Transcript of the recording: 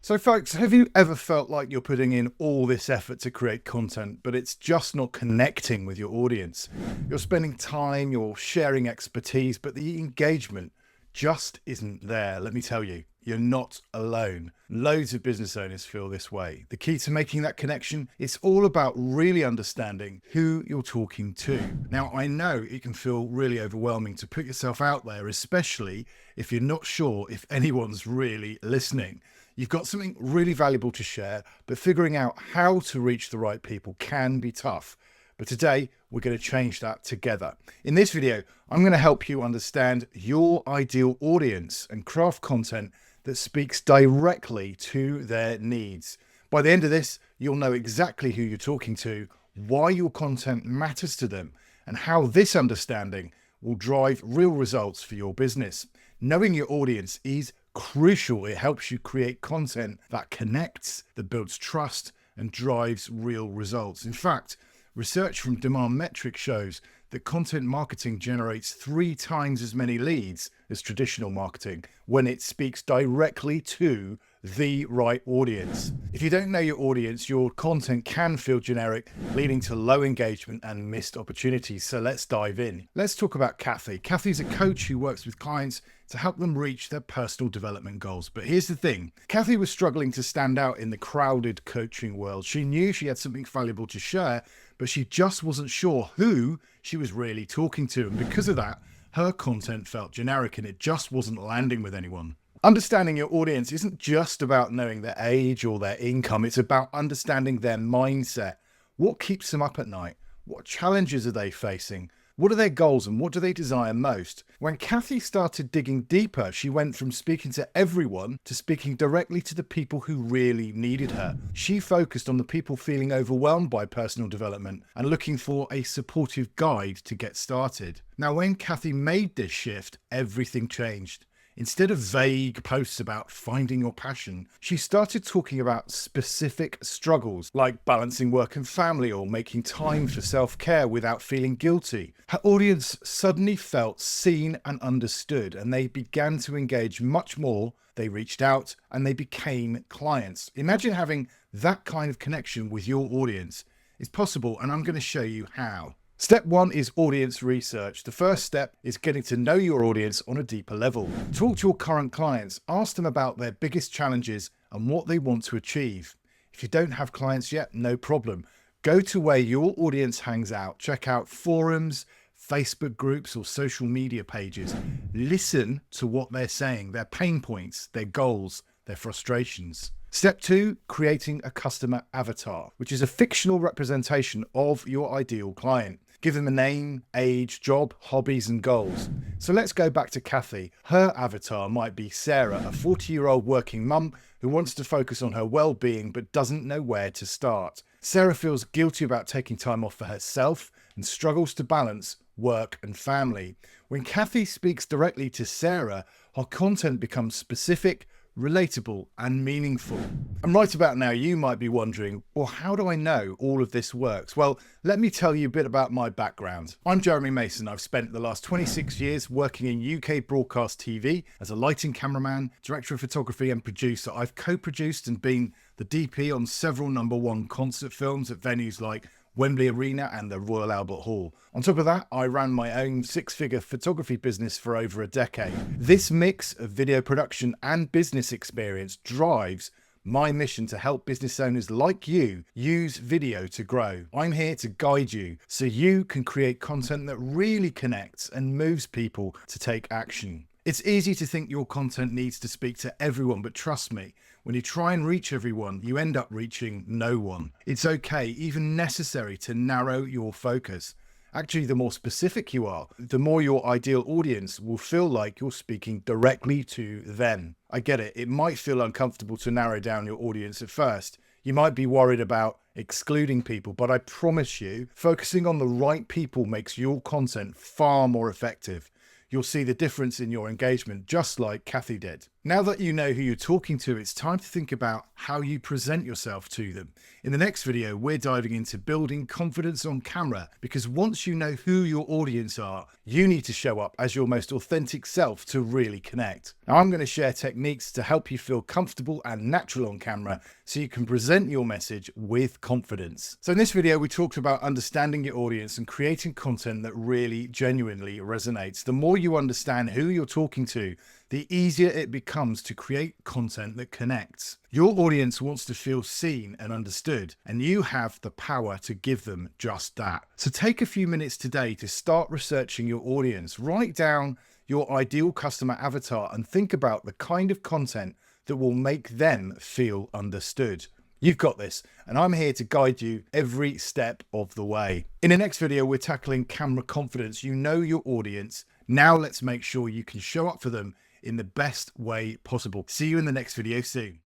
So folks, have you ever felt like you're putting in all this effort to create content, but it's just not connecting with your audience? You're spending time, you're sharing expertise, but the engagement just isn't there. Let me tell you, you're not alone. Loads of business owners feel this way. The key to making that connection is all about really understanding who you're talking to. Now, I know it can feel really overwhelming to put yourself out there, especially if you're not sure if anyone's really listening. You've got something really valuable to share, but figuring out how to reach the right people can be tough. But today, we're going to change that together. In this video, I'm going to help you understand your ideal audience and craft content that speaks directly to their needs. By the end of this, you'll know exactly who you're talking to, why your content matters to them, and how this understanding will drive real results for your business. Knowing your audience is crucial. It helps you create content that connects, that builds trust, and drives real results. In fact, research from Demand Metrics shows that content marketing generates 3 times as many leads as traditional marketing when it speaks directly to the right audience. If you don't know your audience, your content can feel generic, leading to low engagement and missed opportunities. So let's dive in. Let's talk about Kathy. Kathy's a coach who works with clients to help them reach their personal development goals. But here's the thing. Kathy was struggling to stand out in the crowded coaching world. She knew she had something valuable to share, but she just wasn't sure who she was really talking to. And because of that, her content felt generic and it just wasn't landing with anyone. Understanding your audience isn't just about knowing their age or their income. It's about understanding their mindset. What keeps them up at night? What challenges are they facing? What are their goals and what do they desire most? When Kathy started digging deeper, she went from speaking to everyone to speaking directly to the people who really needed her. She focused on the people feeling overwhelmed by personal development and looking for a supportive guide to get started. Now, when Kathy made this shift, everything changed. Instead of vague posts about finding your passion, she started talking about specific struggles like balancing work and family or making time for self-care without feeling guilty. Her audience suddenly felt seen and understood, and they began to engage much more. They reached out and they became clients. Imagine having that kind of connection with your audience. It's possible, and I'm going to show you how. Step 1 is audience research. The first step is getting to know your audience on a deeper level. Talk to your current clients, ask them about their biggest challenges and what they want to achieve. If you don't have clients yet, no problem. Go to where your audience hangs out. Check out forums, Facebook groups or social media pages. Listen to what they're saying, their pain points, their goals, their frustrations. Step 2, creating a customer avatar, which is a fictional representation of your ideal client. Give them a name, age, job, hobbies, and goals. So let's go back to Kathy. Her avatar might be Sarah, a 40-year-old working mum who wants to focus on her well-being but doesn't know where to start. Sarah feels guilty about taking time off for herself and struggles to balance work and family. When Kathy speaks directly to Sarah, her content becomes specific, relatable and meaningful. And right about now, you might be wondering, well, how do I know all of this works? Well, let me tell you a bit about my background. I'm Jeremy Mason. I've spent the last 26 years working in UK broadcast TV as a lighting cameraman, director of photography and producer. I've co-produced and been the DP on several #1 concert films at venues like Wembley Arena and the Royal Albert Hall. On top of that, I ran my own 6-figure photography business for over a decade. This mix of video production and business experience drives my mission to help business owners like you use video to grow. I'm here to guide you so you can create content that really connects and moves people to take action. It's easy to think your content needs to speak to everyone, but trust me, when you try and reach everyone, you end up reaching no one. It's okay, even necessary, to narrow your focus. Actually, the more specific you are, the more your ideal audience will feel like you're speaking directly to them. I get it. It might feel uncomfortable to narrow down your audience at first. You might be worried about excluding people, but I promise you, focusing on the right people makes your content far more effective. You'll see the difference in your engagement, just like Kathy did. Now that you know who you're talking to, it's time to think about how you present yourself to them. In the next video, we're diving into building confidence on camera, because once you know who your audience are, you need to show up as your most authentic self to really connect. Now, I'm going to share techniques to help you feel comfortable and natural on camera so you can present your message with confidence. So in this video, we talked about understanding your audience and creating content that really genuinely resonates. The more you understand who you're talking to, the easier it becomes to create content that connects. Your audience wants to feel seen and understood, and you have the power to give them just that. So take a few minutes today to start researching your audience. Write down your ideal customer avatar and think about the kind of content that will make them feel understood. You've got this, and I'm here to guide you every step of the way. In the next video, we're tackling camera confidence. You know your audience. Now let's make sure you can show up for them in the best way possible. See you in the next video soon.